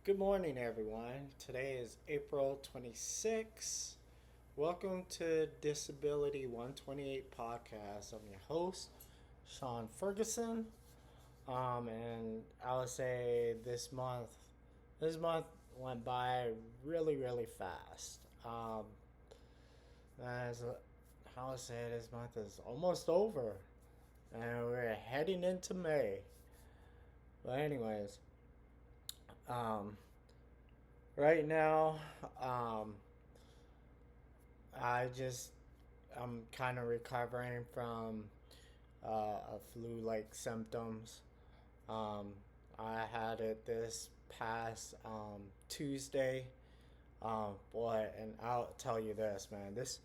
Good morning, everyone. Today is April 26th. Welcome to Disability 128 podcast. I'm your host, Sean Ferguson. And I would say this month went by really fast. As I would say, this month is almost over, and we're heading into May. But anyways, um, right now, um, I just I'm kind of recovering from a flu-like symptoms. Um, I had it this past Tuesday. Boy, and I'll tell you this, man. This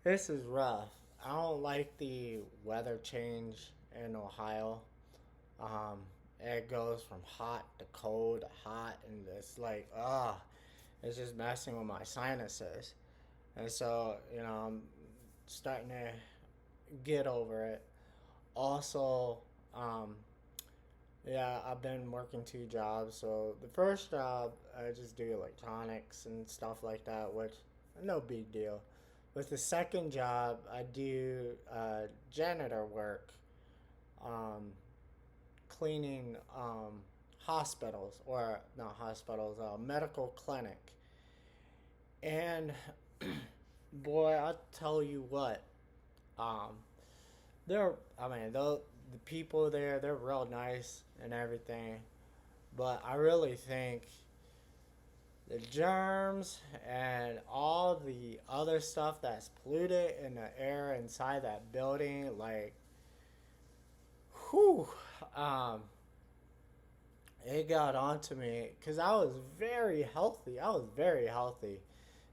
is rough. I don't like the weather change in Ohio. Um, it goes from hot to cold to hot, and it's like, it's just messing with my sinuses. And so, I'm starting to get over it. Also, um, yeah, I've been working two jobs. So the first job, I just do electronics and stuff like that, which no big deal. With the second job, I do janitor work, um, cleaning hospitals or not hospitals, medical clinic. And boy, I tell you what, um, they're I mean the people there, they're real nice and everything, but I really think the germs and all the other stuff that's polluted in the air inside that building, like, whew, um, it got onto me because I was very healthy. I was very healthy.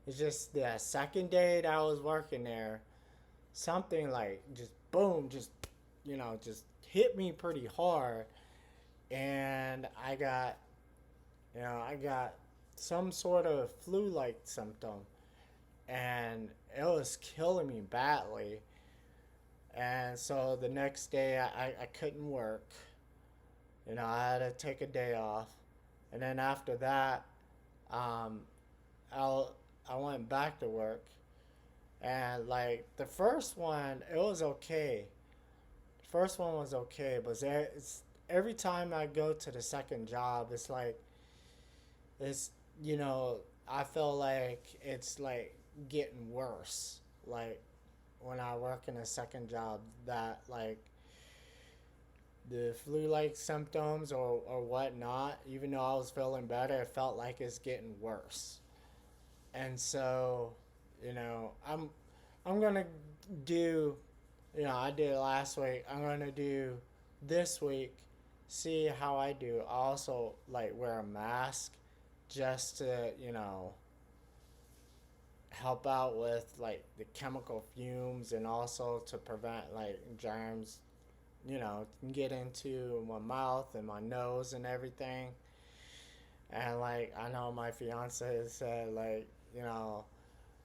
It's just the second day that I was working there, something like just boom, just hit me pretty hard, and I got some sort of flu-like symptom, and it was killing me badly. And so the next day, I couldn't work. I had to take a day off, and then after that, um, I I went back to work, and like the first one, it was okay. First one was okay, but every time I go to the second job, it's like it's you know I feel like it's like getting worse. Like when I work in a second job, that like the flu-like symptoms or whatnot, even though I was feeling better, it felt like it's getting worse. And so, I'm gonna do I did last week. I'm gonna do this week, see how I do. I also like wear a mask just to, help out with like the chemical fumes and also to prevent like germs, get into my mouth and my nose and everything. And like I know my fiance said like,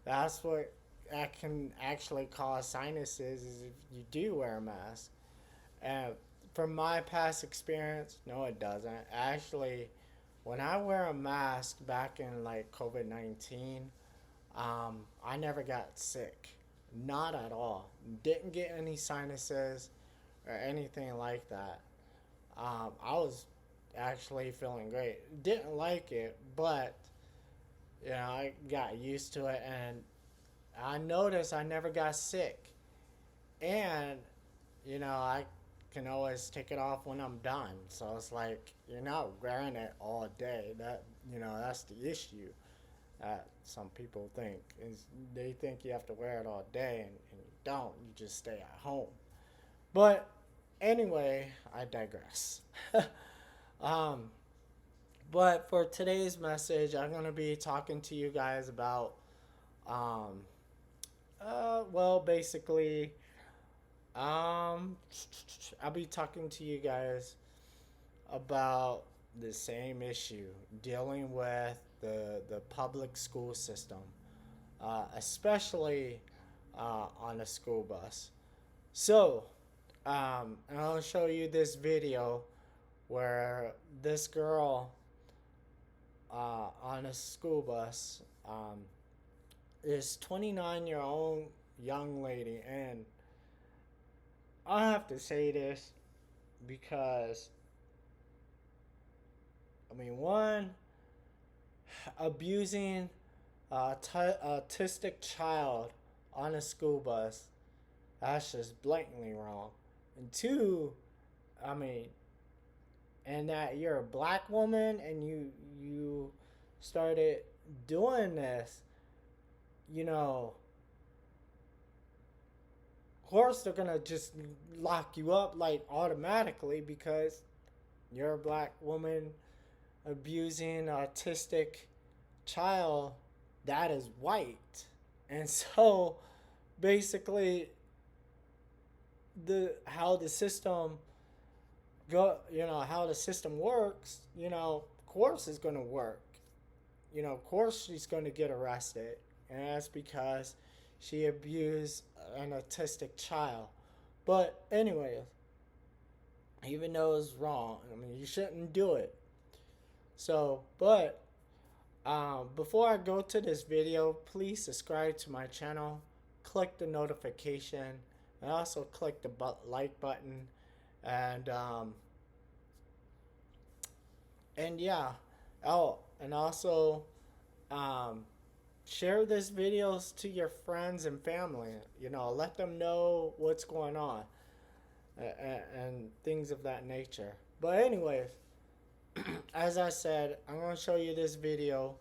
that's what that can actually cause sinuses is if you do wear a mask. And from my past experience, no, it doesn't. Actually, when I wear a mask back in like COVID-19, I never got sick. Not at all. Didn't get any sinuses or anything like that. I was actually feeling great. Didn't like it, but I got used to it, and I noticed I never got sick. And I can always take it off when I'm done. So it's like you're not wearing it all day. That's the issue. Some people think is they think you have to wear it all day, and you don't. You just stay at home. But anyway, I digress. um, but for today's message, I'm gonna be talking to you guys about um, basically, um, I'll be talking to you guys about the same issue, dealing with the public school system, especially on a school bus. So, and I'll show you this video where this girl on a school bus. This 29-year-old young lady, and I have to say this because, I mean, one, abusing autistic child on a school bus, that's just blatantly wrong. And two, I mean, and that you're a black woman and you started doing this, you know, of course they're gonna just lock you up like automatically because you're a black woman abusing an autistic child that is white. And so basically the how the system how the system works, of course it's going to work. Of course she's going to get arrested, and that's because she abused an autistic child. But anyway, even though it's wrong, I mean, you shouldn't do it. So, but before I go to this video, please subscribe to my channel, click the notification, and also click the like button, and yeah. Oh, and also share this videos to your friends and family. Let them know what's going on, and things of that nature. But anyways, as I said, I'm going to show you this video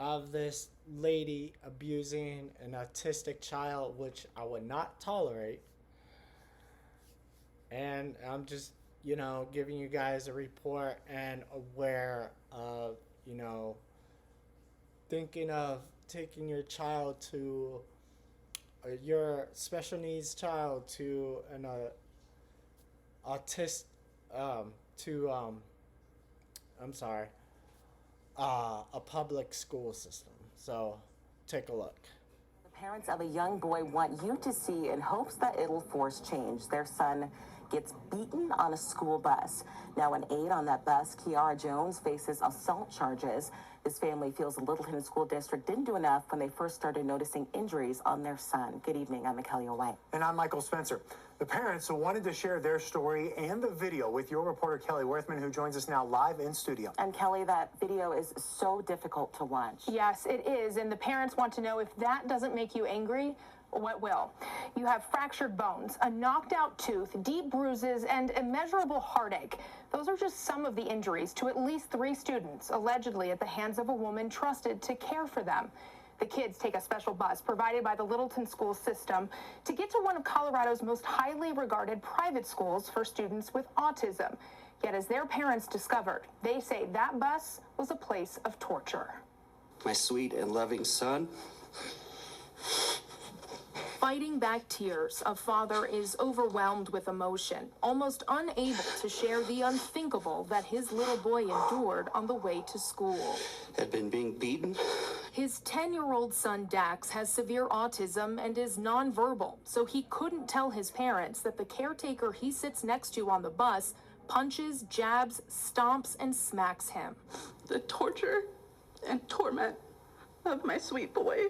of this lady abusing an autistic child, which I would not tolerate. And I'm just, giving you guys a report and aware of, thinking of taking your child to, your special needs child to an autistic, a public school system. So take a look. The parents of a young boy want you to see in hopes that it'll force change. Their son gets beaten on a school bus. Now an aide on that bus, Kiara Jones, faces assault charges. This family feels the Littleton School District didn't do enough when they first started noticing injuries on their son. Good evening, I'm Mikaela White. And I'm Michael Spencer. The parents wanted to share their story and the video with your reporter, Kelly Worthman, who joins us now live in studio. And Kelly, that video is so difficult to watch. Yes, it is. And the parents want to know, if that doesn't make you angry, what will? You have fractured bones, a knocked out tooth, deep bruises, and immeasurable heartache. Those are just some of the injuries to at least 3 students, allegedly at the hands of a woman trusted to care for them. The kids take a special bus provided by the Littleton school system to get to one of Colorado's most highly regarded private schools for students with autism. Yet as their parents discovered, they say that bus was a place of torture. My sweet and loving son. Fighting back tears, a father is overwhelmed with emotion, almost unable to share the unthinkable that his little boy endured on the way to school. Had been being beaten. His 10-year-old son Dax has severe autism and is nonverbal, so he couldn't tell his parents that the caretaker he sits next to on the bus punches, jabs, stomps, and smacks him. The torture and torment of my sweet boy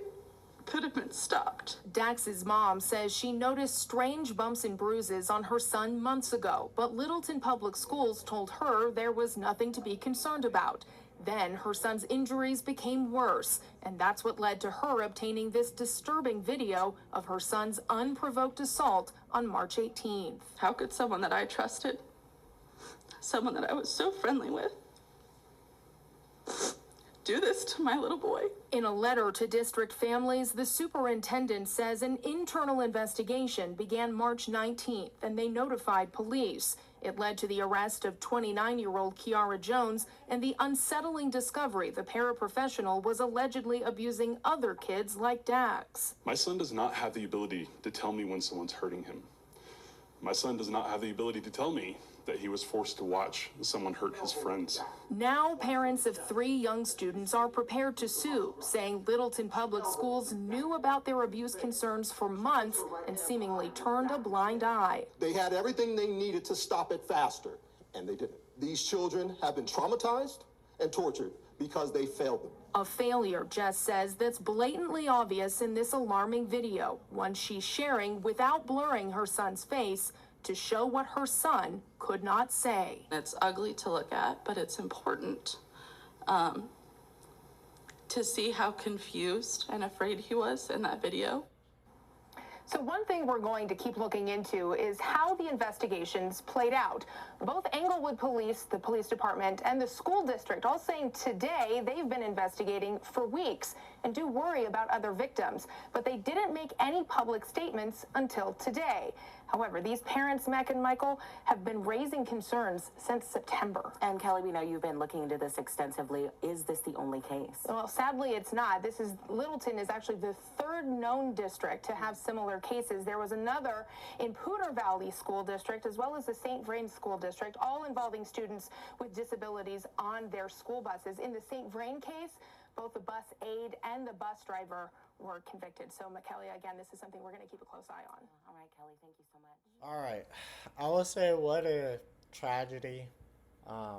could have been stopped. Dax's mom says she noticed strange bumps and bruises on her son months ago, but Littleton Public Schools told her there was nothing to be concerned about. Then her son's injuries became worse, and that's what led to her obtaining this disturbing video of her son's unprovoked assault on March 18th. How could someone that I trusted, someone that I was so friendly with, do this to my little boy? In a letter to district families, the superintendent says an internal investigation began March 19th, and they notified police. It led to the arrest of 29-year-old Kiara Jones and the unsettling discovery the paraprofessional was allegedly abusing other kids like Dax. My son does not have the ability to tell me when someone's hurting him. My son does not have the ability to tell me that he was forced to watch someone hurt his friends. Now, parents of 3 young students are prepared to sue, saying Littleton Public Schools knew about their abuse concerns for months and seemingly turned a blind eye. They had everything they needed to stop it faster, and they didn't. These children have been traumatized, and tortured because they failed them. A failure, Jess says, that's blatantly obvious in this alarming video, one she's sharing without blurring her son's face to show what her son could not say. It's ugly to look at, but it's important to see how confused and afraid he was in that video. So one thing we're going to keep looking into is how the investigations played out. Both Englewood Police, the police department, and the school district all saying today they've been investigating for weeks and do worry about other victims. But they didn't make any public statements until today. However, these parents, Mac and Michael, have been raising concerns since September. And Kelly, we know you've been looking into this extensively. Is this the only case? Well, sadly, it's not. Littleton is actually the third known district to have similar cases. There was another in Poudre Valley School District, as well as the St. Vrain School District, all involving students with disabilities on their school buses. In the St. Vrain case, both the bus aide and the bus driver were convicted. So, McKelly, again, this is something we're going to keep a close eye on. All right, Kelly, thank you so much. All right. I will say what a tragedy. I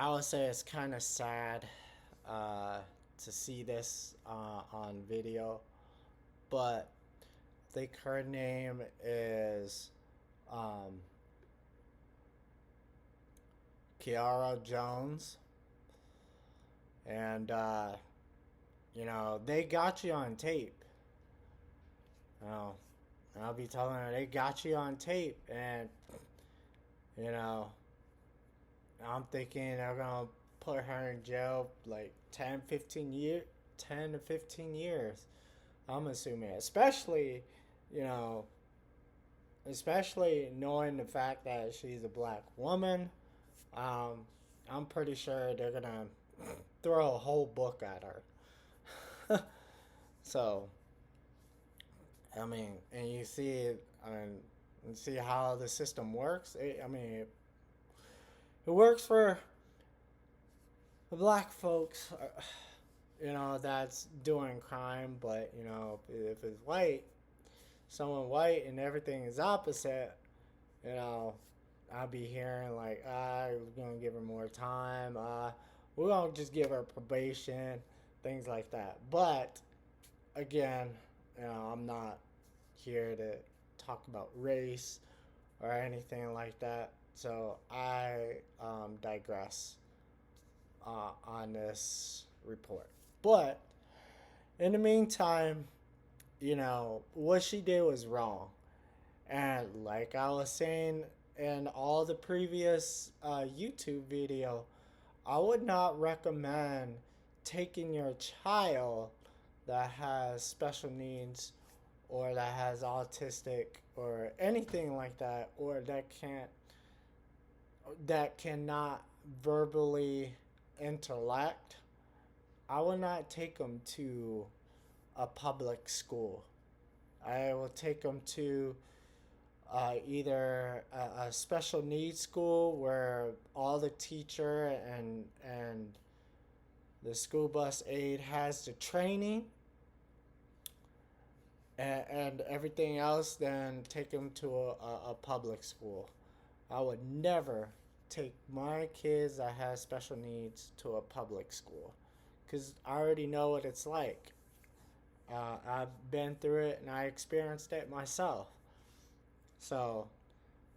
would say it's kind of sad to see this on video, but I think her name is Kiara Jones, and you know, they got you on tape. I'll be telling her they got you on tape, and you know, I'm thinking they're gonna put her in jail like 10 to 15 years. I'm assuming, especially, you know, especially knowing the fact that she's a black woman. I'm pretty sure they're gonna throw a whole book at her. So, I mean, and you see, and see how the system works. It works for the black folks, you know, that's doing crime. But you know, if it's white, someone white, and everything is opposite, you know, I'll be hearing like, we're gonna give her more time. We're gonna just give her probation, things like that. But again, you know, I'm not here to talk about race or anything like that. So I digress on this report. But in the meantime, you know, what she did was wrong. And like I was saying in all the previous YouTube video, I would not recommend taking your child that has special needs or that has autistic or anything like that, or that cannot verbally intellect. I will not take them to a public school. I will take them to either a special needs school where all the teacher and the school bus aide has the training and everything else, then take them to a public school. I would never take my kids that have special needs to a public school because I already know what it's like. I've been through it and I experienced it myself. So,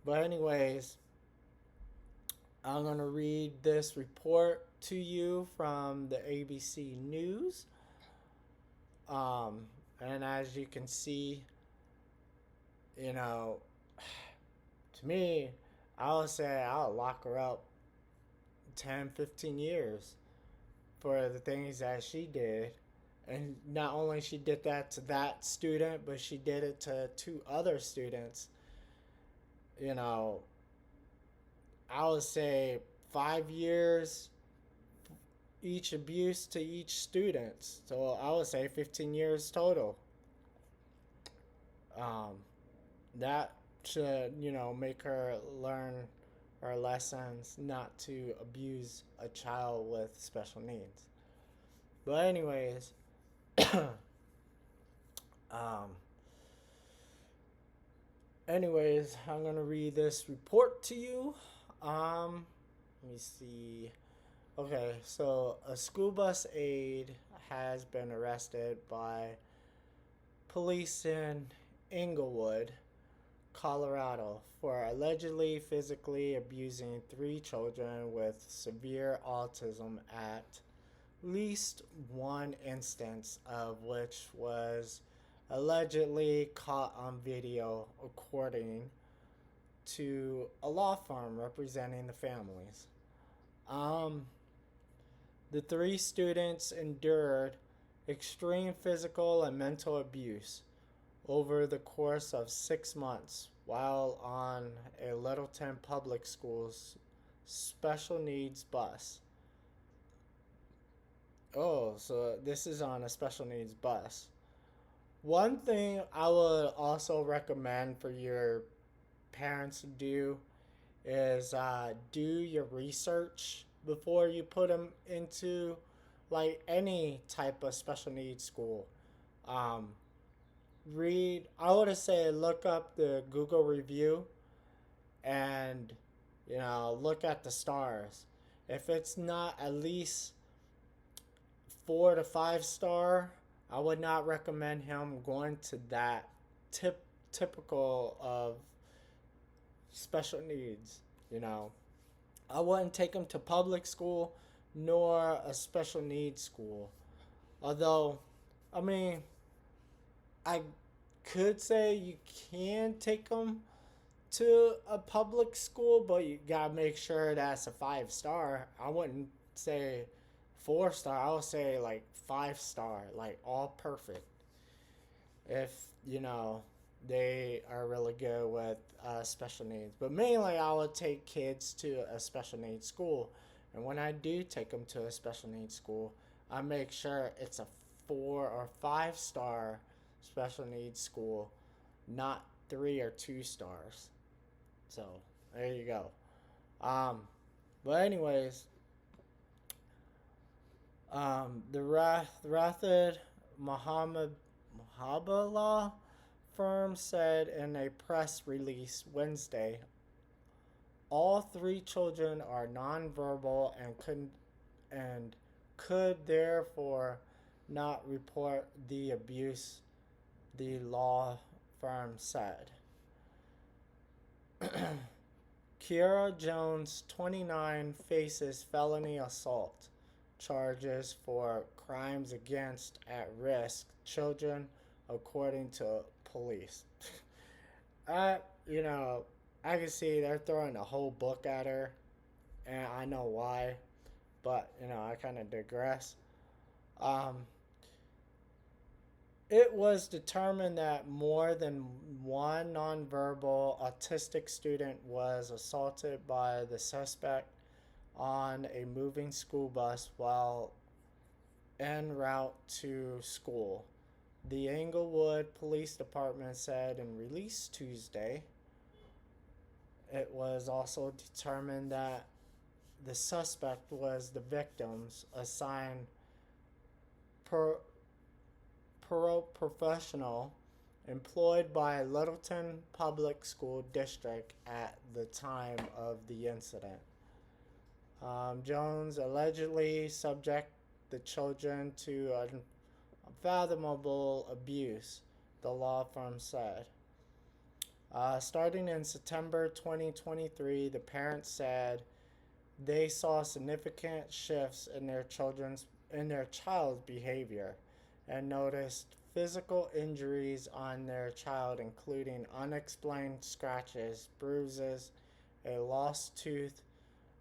but anyways, I'm going to read this report to you from the ABC News. And as you can see, you know, to me, I would say I'll lock her up 10, 15 years for the things that she did. And not only she did that to that student, but she did it to 2 other students. You know, I would say 5 years each abuse to each student. So I would say 15 years total. That should, you know, make her learn her lessons not to abuse a child with special needs. But anyways, I'm gonna read this report to you. let me see. Okay, so a school bus aide has been arrested by police in Inglewood, Colorado, for allegedly physically abusing 3 children with severe autism at least one instance of which was allegedly caught on video, according to a law firm representing the families. Um, the 3 students endured extreme physical and mental abuse over the course of 6 months while on a Littleton Public Schools special needs bus. Oh, so this is on a special needs bus. One thing I would also recommend for your parents to do is do your research before you put them into like any type of special needs school. Um, I would say look up the Google review and look at the stars. If it's not at least 4 to 5 star, I would not recommend him going to that typical of special needs. I wouldn't take him to public school nor a special needs school. Although, I mean, I could say you can take them to a public school, but you gotta make sure that's a 5 star. I wouldn't say 4 star. I would say like 5 star, like all perfect. If they are really good with special needs, but mainly I would take kids to a special needs school, and when I do take them to a special needs school, I make sure it's a 4 or 5 star special needs school, not 3 or 2 stars. So there you go. But anyways, the Rathod Mahabala firm said in a press release Wednesday, all 3 children are nonverbal and could therefore not report the abuse, the law firm said. Kiara Jones, 29, faces felony assault charges for crimes against at-risk children, according to police. I can see they're throwing a whole book at her, and I know why, but I kind of digress. It was determined that more than one nonverbal autistic student was assaulted by the suspect on a moving school bus while en route to school. The Englewood Police Department said in release Tuesday. It was also determined that the suspect was the victim's assigned professional employed by Littleton Public School District at the time of the incident. Jones allegedly subjected the children to unfathomable abuse, the law firm said. Starting in September 2023, the parents said they saw significant shifts in their child's behavior and noticed physical injuries on their child, including unexplained scratches, bruises, a lost tooth,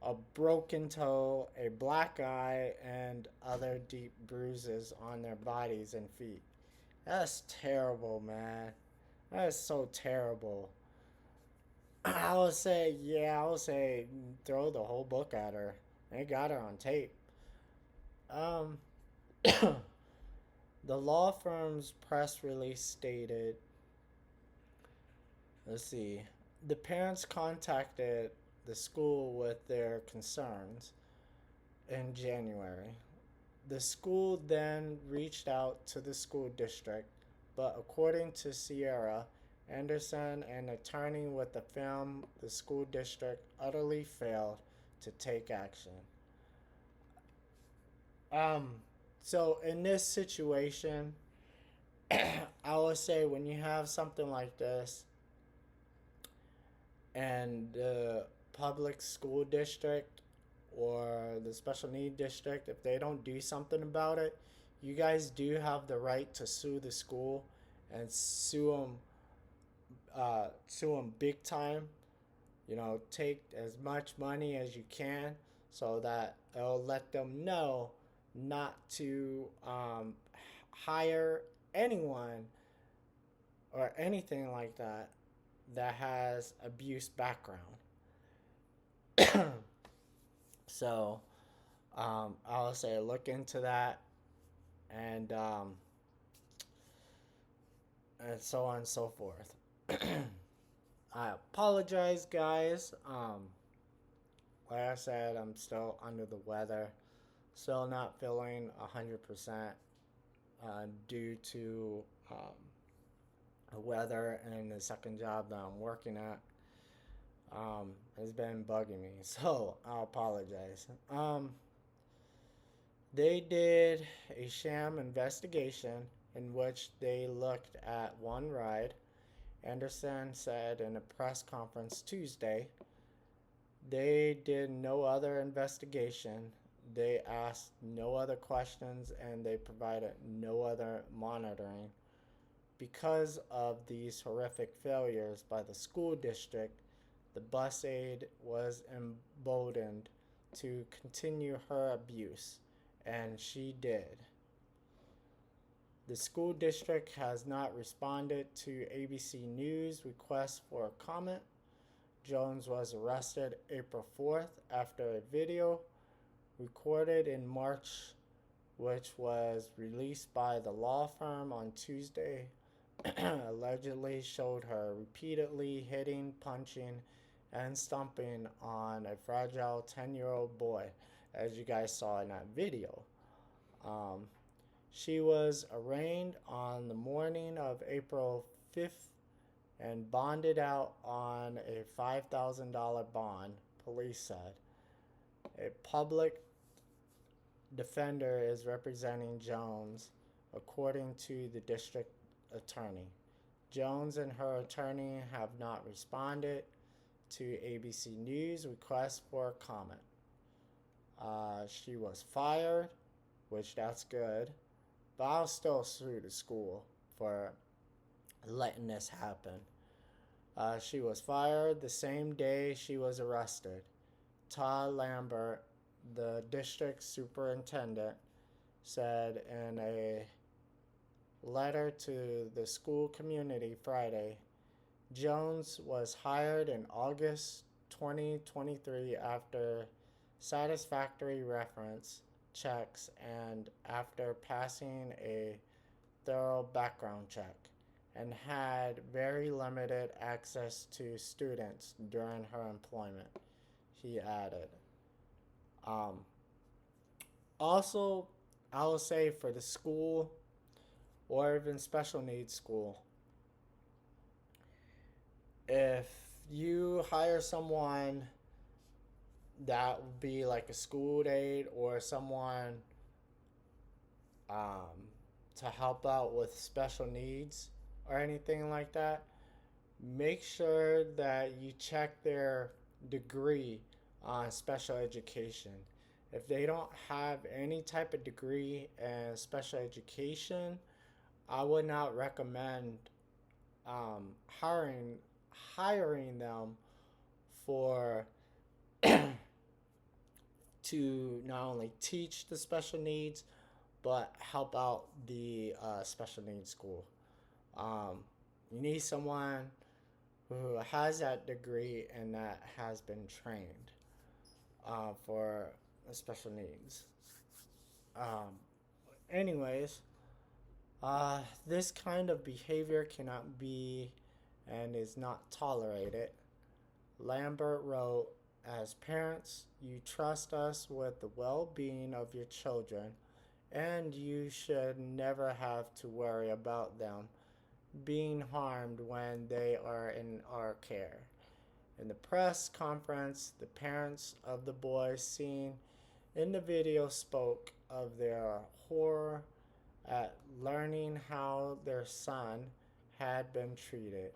a broken toe, a black eye, and other deep bruises on their bodies and feet. That's terrible, man. That is so terrible. I would say throw the whole book at her. They got her on tape. The law firm's press release stated, the parents contacted the school with their concerns in January. The school then reached out to the school district, but according to Sierra Anderson, an attorney with the film, the school district utterly failed to take action. So in this situation, I would say when you have something like this and the public school district or the special need district, if they don't do something about it, you guys do have the right to sue the school and sue them big time. You know, take as much money as you can so that it'll let them know not to hire anyone or anything like that that has abuse background. So I'll say look into that, and so on and so forth. I apologize, guys. Like I said, I'm still under the weather, still not feeling 100% due to the weather and the second job that I'm working at. Has been bugging me, so I apologize. They did a sham investigation in which they looked at one ride. Anderson said in a press conference Tuesday, they did no other investigation, they asked no other questions, and they provided no other monitoring. Because of these horrific failures by the school district, the bus aide was emboldened to continue her abuse, and she did. The school district has not responded to ABC News' request for a comment. Jones was arrested April 4th after a video recorded in March, which was released by the law firm on Tuesday, allegedly showed her repeatedly hitting, punching, and stomping on a fragile 10-year-old boy, as you guys saw in that video. She was arraigned on the morning of April 5th and bonded out on a $5,000 bond, police said. A public defender is representing Jones, according to the district attorney. Jones and her attorney have not responded to ABC News' request for a comment. She was fired, which that's good, but I'll still sue the school for letting this happen. She was fired the same day she was arrested. Todd Lambert, the district superintendent, said in a letter to the school community Friday, Jones was hired in August 2023 after satisfactory reference checks and after passing a thorough background check, and had very limited access to students during her employment, he added. Also, I will say for the school or even special needs school, if you hire someone that would be like a school aide or someone to help out with special needs or anything like that, make sure that you check their degree on special education. If they don't have any type of degree in special education, I would not recommend hiring them for to not only teach the special needs but help out the special needs school. You need someone who has that degree and that has been trained for special needs. Anyways, this kind of behavior cannot be and is not tolerated. Lambert wrote, as parents, you trust us with the well-being of your children, and you should never have to worry about them being harmed when they are in our care. In the press conference, the parents of the boy seen in the video spoke of their horror at learning how their son had been treated.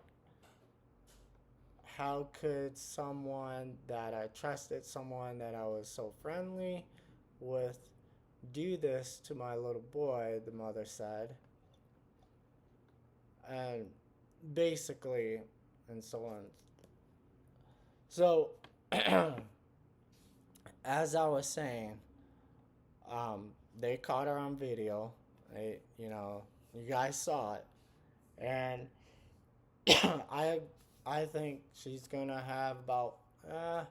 How could someone that I trusted, someone that I was so friendly with, do this to my little boy, the mother said. And basically, and so on. So, as I was saying, they caught her on video. You guys saw it. And I think she's gonna have about I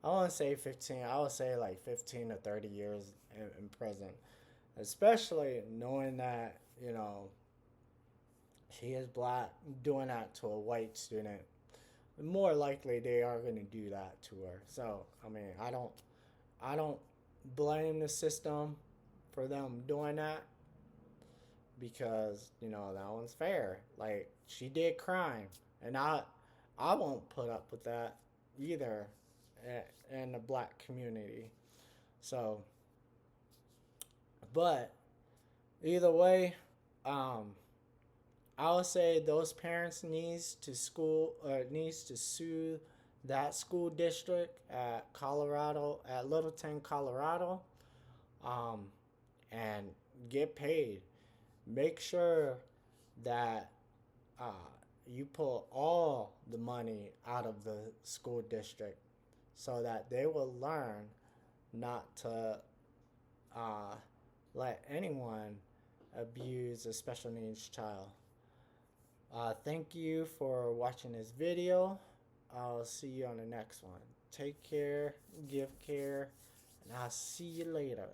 want to say 15. I would say like 15 to 30 years in prison, especially knowing that she is black, doing that to a white student. More likely they are gonna do that to her. So I mean, I don't blame the system for them doing that, because that one's fair. Like, she did crime, and I won't put up with that either in the black community. So, but either way, I would say those parents needs to sue that school district at Littleton, Colorado, and get paid. Make sure that you pull all the money out of the school district, so that they will learn not to let anyone abuse a special needs child. Thank you for watching this video. I'll see you on the next one. Take care, give care, and I'll see you later.